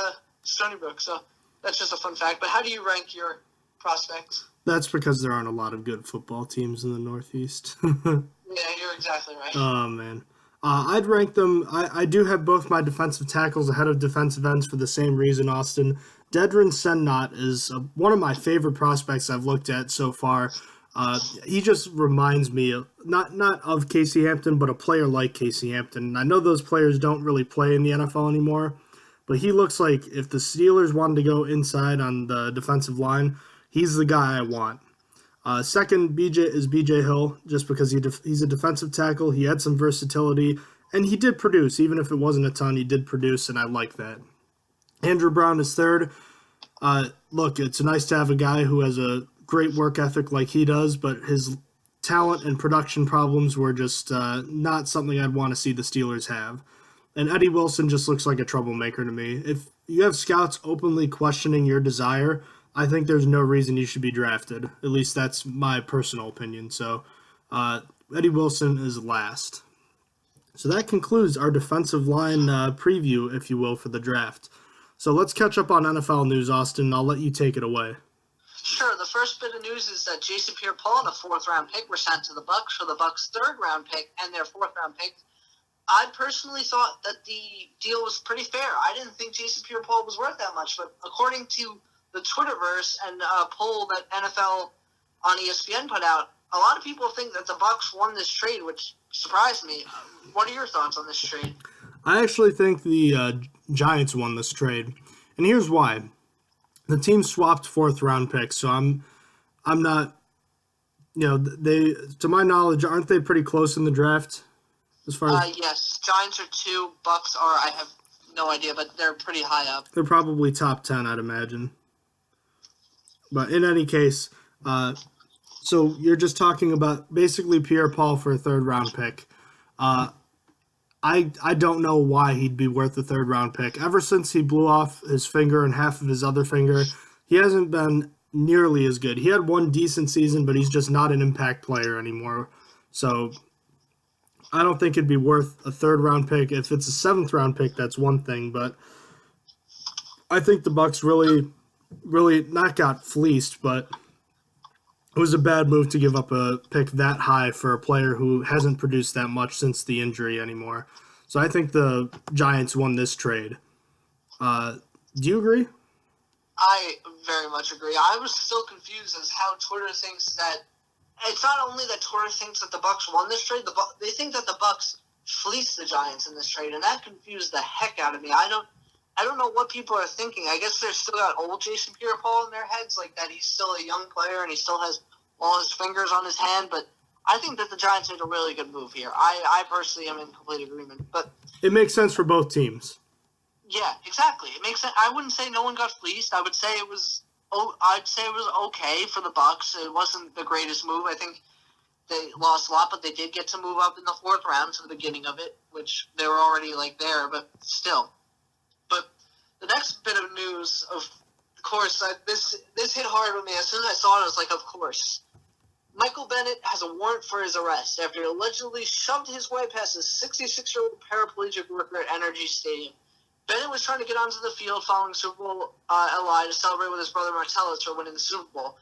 Stony Brook. So that's just a fun fact. But how do you rank your prospects? That's because there aren't a lot of good football teams in the Northeast. Yeah, you're exactly right. Oh, man. I'd rank them. I do have both my defensive tackles ahead of defensive ends for the same reason, Austin. Dedrin Sennott is one of my favorite prospects I've looked at so far. He just reminds me of, not of Casey Hampton, but a player like Casey Hampton. And I know those players don't really play in the NFL anymore, but he looks like if the Steelers wanted to go inside on the defensive line, he's the guy I want. Second, BJ Hill, just because he's a defensive tackle. He had some versatility, and he did produce. Even if it wasn't a ton, he did produce, and I like that. Andrew Brown is third. Look, it's nice to have a guy who has a great work ethic like he does, but his talent and production problems were just not something I'd want to see the Steelers have. And Eddie Wilson just looks like a troublemaker to me. If you have scouts openly questioning your desire, I think there's no reason you should be drafted. At least that's my personal opinion. So Eddie Wilson is last. So that concludes our defensive line preview, if you will, for the draft. So let's catch up on NFL news, Austin. I'll let you take it away. Sure. The first bit of news is that Jason Pierre-Paul and a fourth-round pick were sent to the Bucs for the Bucs' third-round pick and their fourth-round pick. I personally thought that the deal was pretty fair. I didn't think Jason Pierre-Paul was worth that much, but according to the Twitterverse and a poll that NFL on ESPN put out, a lot of people think that the Bucs won this trade, which surprised me. What are your thoughts on this trade? I actually think the Giants won this trade, and here's why. The team swapped fourth-round picks, so I'm not, they, to my knowledge, aren't they pretty close in the draft? As far as yes, Giants are 2, Bucs are, I have no idea, but they're pretty high up. They're probably top 10, I'd imagine. But in any case, so you're just talking about basically Pierre-Paul for a third-round pick. I don't know why he'd be worth a third-round pick. Ever since he blew off his finger and half of his other finger, he hasn't been nearly as good. He had one decent season, but he's just not an impact player anymore. So I don't think it'd be worth a third-round pick. If it's a seventh-round pick, that's one thing. But I think the Bucs really not got fleeced, but it was a bad move to give up a pick that high for a player who hasn't produced that much since the injury anymore. So I think the Giants won this trade. Do you agree? I very much agree. I was still confused as how Twitter thinks that it's not only that Twitter thinks that the Bucs won this trade, they think that the Bucs fleeced the Giants in this trade, and that confused the heck out of me. I don't know what people are thinking. I guess they're still got old Jason Pierre-Paul in their heads, like that he's still a young player and he still has all his fingers on his hand. But I think that the Giants made a really good move here. I personally am in complete agreement. But it makes sense for both teams. Yeah, exactly. It makes sense. I wouldn't say no one got fleeced. I'd say it was okay for the Bucs. It wasn't the greatest move. I think they lost a lot, but they did get to move up in the fourth round to the beginning of it, which they were already there, but still. But the next bit of news, of course, this hit hard with me. As soon as I saw it, I was like, of course. Michael Bennett has a warrant for his arrest after he allegedly shoved his way past a 66-year-old paraplegic worker at NRG Stadium. Bennett was trying to get onto the field following Super Bowl LI to celebrate with his brother Martellus for winning the Super Bowl.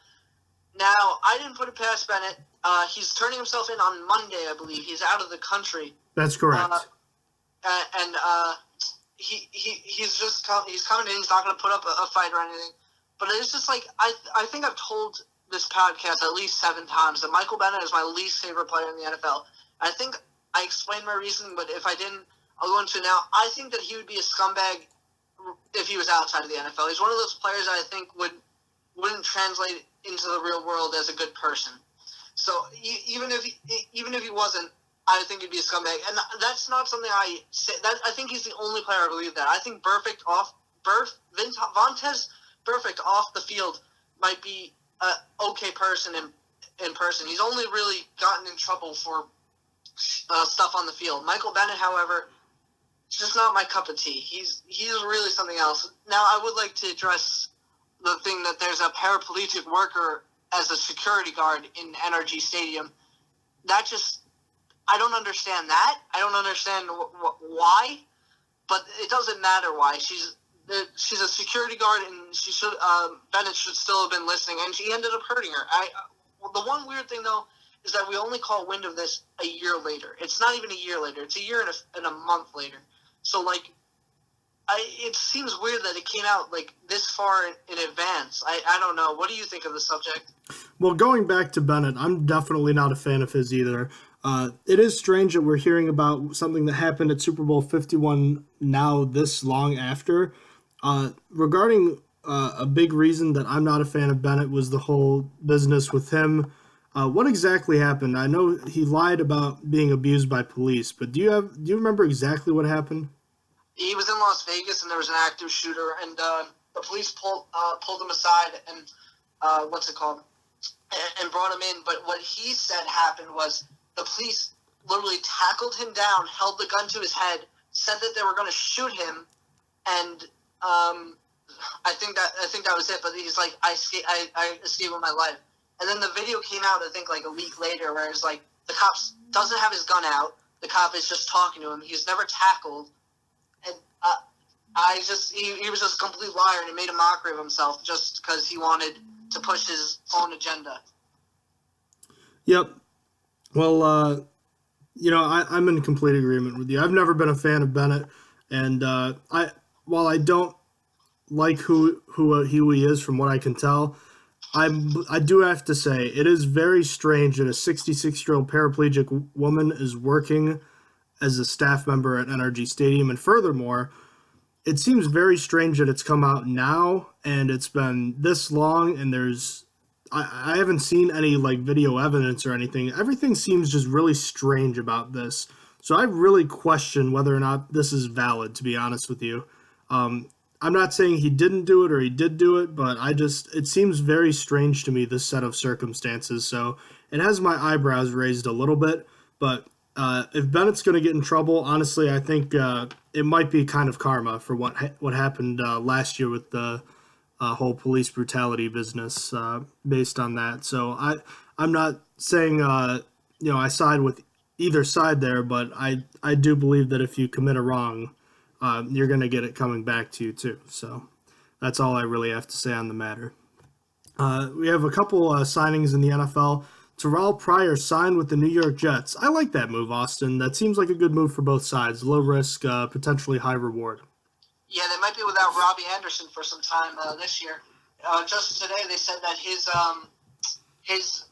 Now, I didn't put it past Bennett. He's turning himself in on Monday, I believe. He's out of the country. That's correct. He's coming in. He's not going to put up a fight or anything. But it's just like, I think I've told this podcast at least 7 times that Michael Bennett is my least favorite player in the NFL. I think I explained my reasoning, but if I didn't, I'll go into it now. I think that he would be a scumbag if he was outside of the NFL. He's one of those players that I think wouldn't translate into the real world as a good person. So even if he wasn't, I think he'd be a scumbag. And that's not something I say. I think he's the only player I believe that. I think Vontaze Burfict off the field might be an okay person in person. He's only really gotten in trouble for stuff on the field. Michael Bennett, however, it's just not my cup of tea. He's really something else. Now, I would like to address the thing that there's a paraplegic worker as a security guard in NRG Stadium. I don't understand that. I don't understand why, but it doesn't matter why. She's a security guard, and Bennett should still have been listening, and she ended up hurting her. The one weird thing, though, is that we only call wind of this a year later. It's not even a year later. It's a year and a month later. So, it seems weird that it came out, this far in advance. I don't know. What do you think of the subject? Well, going back to Bennett, I'm definitely not a fan of his either. It is strange that we're hearing about something that happened at Super Bowl 51 now this long after. Regarding a big reason that I'm not a fan of Bennett was the whole business with him. What exactly happened? I know he lied about being abused by police, but do you remember exactly what happened? He was in Las Vegas, and there was an active shooter, and the police pulled him aside, and what's it called? and brought him in. But what he said happened was the police literally tackled him down, held the gun to his head, said that they were going to shoot him, and I think that was it. But he's like, I escaped with my life. And then the video came out, I think, like a week later, where it's like the cop doesn't have his gun out. The cop is just talking to him. He's never tackled. And he was just a complete liar, and he made a mockery of himself just because he wanted to push his own agenda. Yep. Well, I'm in complete agreement with you. I've never been a fan of Bennett, and while I don't like who he is from what I can tell, I do have to say it is very strange that a 66-year-old paraplegic woman is working as a staff member at NRG Stadium, and furthermore, it seems very strange that it's come out now and it's been this long, and I haven't seen any like video evidence or anything. Everything seems just really strange about this. So I really question whether or not this is valid, to be honest with you. I'm not saying he didn't do it or he did do it, but it seems very strange to me, this set of circumstances. So it has my eyebrows raised a little bit, but if Bennett's going to get in trouble, honestly, I think it might be kind of karma for what happened last year with the whole police brutality business based on that. So I'm not saying I side with either side there, but I do believe that if you commit a wrong, you're going to get it coming back to you too. So that's all I really have to say on the matter. We have a couple signings in the NFL. Terrell Pryor signed with the New York Jets. I like that move, Austin. That seems like a good move for both sides. Low risk, potentially high reward. Yeah, they might be without Robbie Anderson for some time this year. Just today, they said that his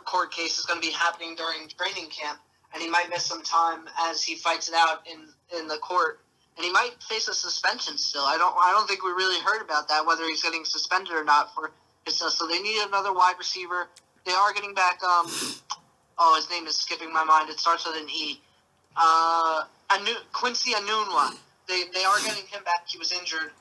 court case is going to be happening during training camp, and he might miss some time as he fights it out in the court, and he might face a suspension still. I don't think we really heard about that, whether he's getting suspended or not for his. So they need another wide receiver. They are getting back. His name is skipping my mind. It starts with an E. Quincy Enunwa. They are getting him back. He was injured,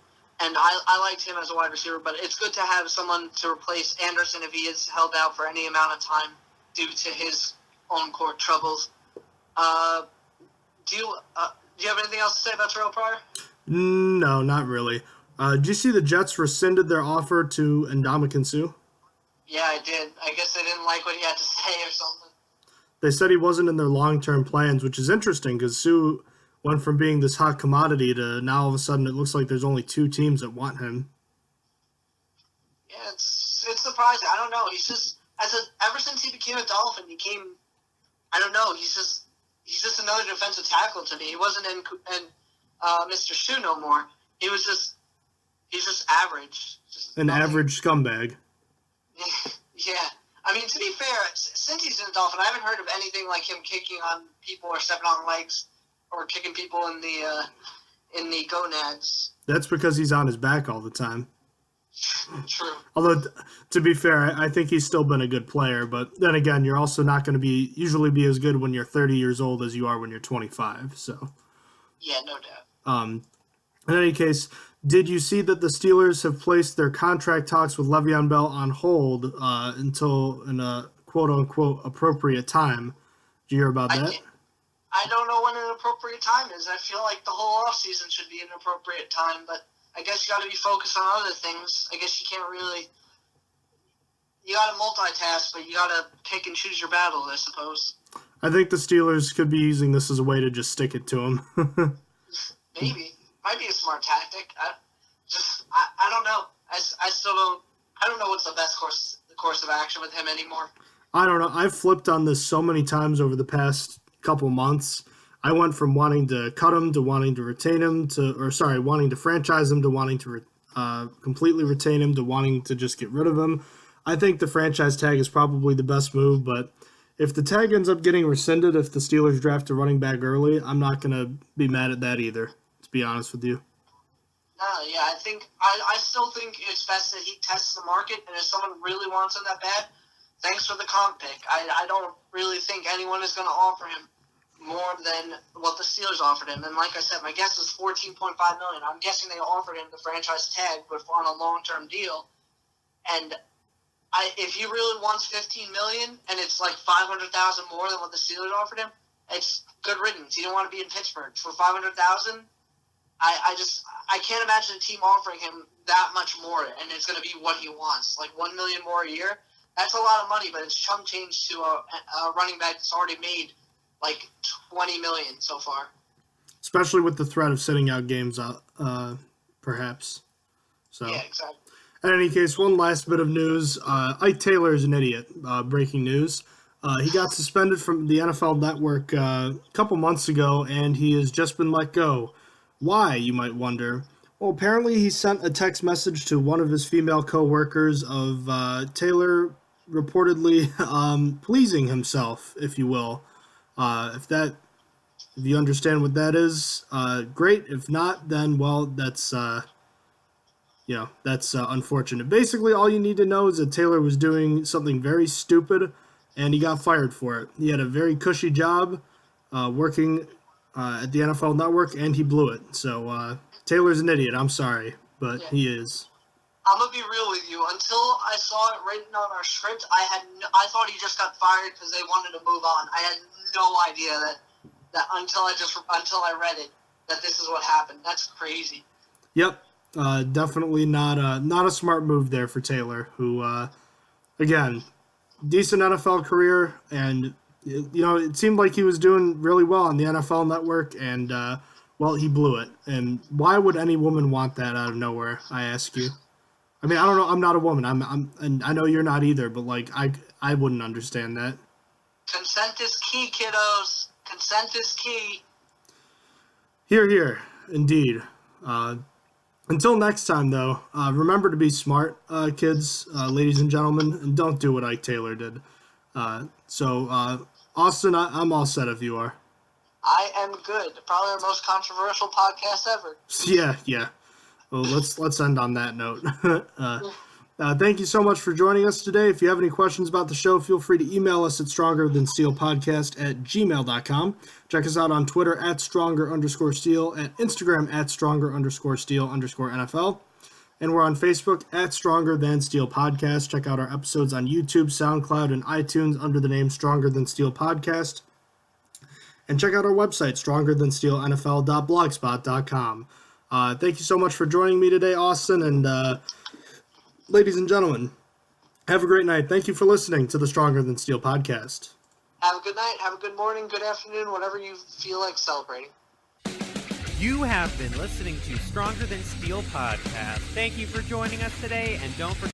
and I liked him as a wide receiver. But it's good to have someone to replace Anderson if he is held out for any amount of time due to his own court troubles. Do you have anything else to say about Terrell Pryor? No, not really. Did you see the Jets rescinded their offer to Ndamukong Suh? Yeah, I did. I guess they didn't like what he had to say or something. They said he wasn't in their long-term plans, which is interesting because Suh went from being this hot commodity to now all of a sudden it looks like there's only 2 teams that want him. Yeah, it's surprising. I don't know. He's just ever since he became a Dolphin, I don't know. He's just another defensive tackle to me. He wasn't in Mr. Shoe no more. He's just average. An average scumbag. Yeah. I mean, to be fair, since he's in the Dolphin, I haven't heard of anything like him kicking on people or stepping on legs or kicking people in the gonads. That's because he's on his back all the time. True. Although, to be fair, I think he's still been a good player. But then again, you're also not going to usually be as good when you're 30 years old as you are when you're 25. So. Yeah, no doubt. In any case, did you see that the Steelers have placed their contract talks with Le'Veon Bell on hold until a quote-unquote appropriate time? Did you hear about that? I don't know when an appropriate time is. I feel like the whole offseason should be an appropriate time, but I guess you got to be focused on other things. I guess you can't really – you got to multitask, but you got to pick and choose your battles, I suppose. I think the Steelers could be using this as a way to just stick it to him. Maybe. Might be a smart tactic. I don't know. I don't know what's the best course of action with him anymore. I don't know. I've flipped on this so many times over the past couple months. I went from wanting to cut him to wanting to retain him wanting to franchise him to wanting to completely retain him to wanting to just get rid of him. I think the franchise tag is probably the best move, but if the tag ends up getting rescinded, if the Steelers draft a running back early, I'm not going to be mad at that either, to be honest with you. Yeah, I still think it's best that he tests the market, and if someone really wants him that bad, thanks for the comp pick. I don't really think anyone is going to offer him more than what the Steelers offered him. And like I said, my guess is $14.5 million. I'm guessing they offered him the franchise tag, but on a long-term deal. And if he really wants $15 million and it's like $500,000 more than what the Steelers offered him, it's good riddance. He didn't want to be in Pittsburgh for $500,000. I can't imagine a team offering him that much more, and it's going to be what he wants, like $1 million more a year. That's a lot of money, but it's chump change to a running back that's already made like $20 million so far. Especially with the threat of sitting out games, perhaps. So. Yeah, exactly. In any case, one last bit of news. Ike Taylor is an idiot. Breaking news. He got suspended from the NFL Network a couple months ago, and he has just been let go. Why, you might wonder? Well, apparently he sent a text message to one of his female co-workers of Taylor reportedly pleasing himself, if you will. If you understand what that is, great. If not, then, well, that's unfortunate. Basically, all you need to know is that Taylor was doing something very stupid, and he got fired for it. He had a very cushy job working at the NFL Network, and he blew it. So Taylor's an idiot. I'm sorry, but he is. I'm gonna be real with you. Until I saw it written on our script, I thought he just got fired because they wanted to move on. I had no idea that until I read it that this is what happened. That's crazy. Yep. Definitely not a smart move there for Taylor, who, again, decent NFL career, and, it seemed like he was doing really well on the NFL Network, and, he blew it. And why would any woman want that out of nowhere, I ask you? I mean, I don't know. I'm not a woman. And I know you're not either, but, I wouldn't understand that. Consent is key, kiddos. Consent is key. Hear, hear. Indeed. Until next time, though, remember to be smart, kids, ladies and gentlemen, and don't do what Ike Taylor did. Austin, I'm all set if you are. I am good. Probably our most controversial podcast ever. Yeah. Well, let's end on that note. Thank you so much for joining us today. If you have any questions about the show, feel free to email us at strongerthansteelpodcast@gmail.com. Check us out on Twitter @stronger_steel, at Instagram @stronger_steel_NFL. And we're on Facebook @Stronger Than Steel Podcast. Check out our episodes on YouTube, SoundCloud, and iTunes under the name Stronger Than Steel Podcast. And check out our website, strongerthansteelnfl.blogspot.com. Thank you so much for joining me today, Austin, and ladies and gentlemen, have a great night. Thank you for listening to the Stronger Than Steel podcast. Have a good night, have a good morning, good afternoon, whatever you feel like celebrating. You have been listening to Stronger Than Steel podcast. Thank you for joining us today, and don't forget